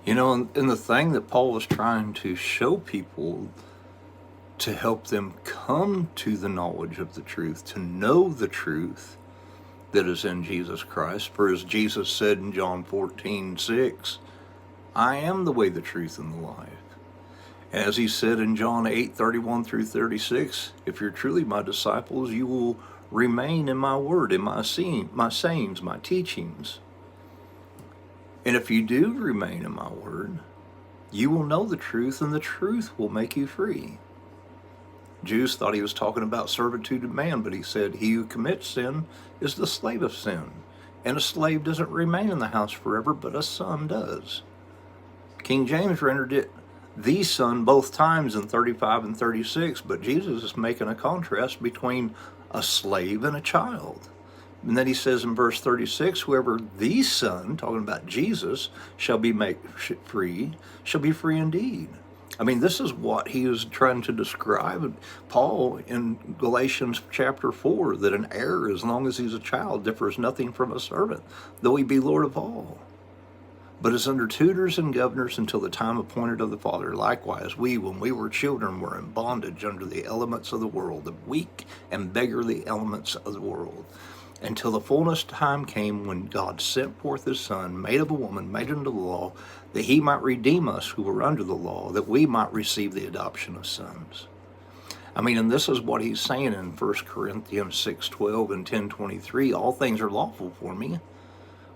And the thing that Paul was trying to show people to help them come to the knowledge of the truth, to know the truth that is in Jesus Christ. For as Jesus said in John 14:6, I am the way, the truth, and the life. As he said in John 8:31 through 36, if you're truly my disciples, you will remain in my word, in my sayings, my teachings. And if you do remain in my word, you will know the truth, and the truth will make you free. Jews thought he was talking about servitude of man, but he said, he who commits sin is the slave of sin. And a slave doesn't remain in the house forever, but a son does. King James rendered it the son both times in 35 and 36, but Jesus is making a contrast between a slave and a child. And then he says in verse 36, whoever the son, talking about Jesus, shall be made free, shall be free indeed. I mean, this is what he is trying to describe, Paul, in Galatians chapter 4, that an heir, as long as he's a child, differs nothing from a servant, though he be Lord of all, but is under tutors and governors until the time appointed of the Father. Likewise, we, when we were children, were in bondage under the elements of the world, the weak and beggarly elements of the world, until the fullness time came when God sent forth his Son, made of a woman, made under the law, that he might redeem us who were under the law, that we might receive the adoption of sons. I mean, and this is what he's saying in 1 Corinthians 6:12 and 10:23. All things are lawful for me,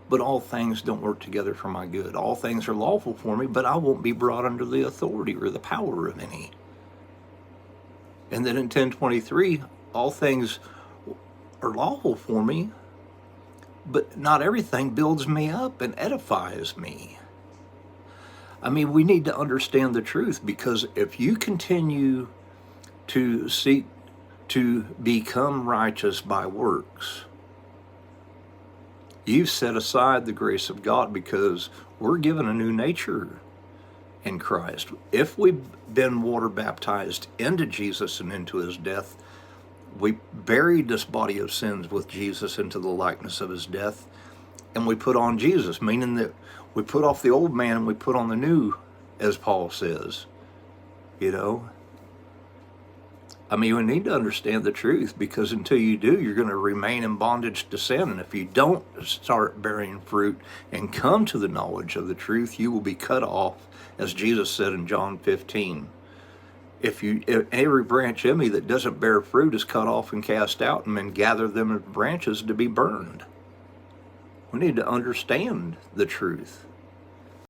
but all things don't work together for my good. All things are lawful for me, but I won't be brought under the authority or the power of any. And then in 10:23, all things are lawful for me, but not everything builds me up and edifies me. I mean, we need to understand the truth, because if you continue to seek to become righteous by works, you've set aside the grace of God, because we're given a new nature in Christ. If we've been water baptized into Jesus and into his death, we buried this body of sins with Jesus into the likeness of his death, and we put on Jesus, meaning that we put off the old man and we put on the new, as Paul says. I mean, we need to understand the truth, because until you do, you're going to remain in bondage to sin. And if you don't start bearing fruit and come to the knowledge of the truth, you will be cut off, as Jesus said in John 15. If every branch in me that doesn't bear fruit is cut off and cast out, and men gather them as branches to be burned. We need to understand the truth.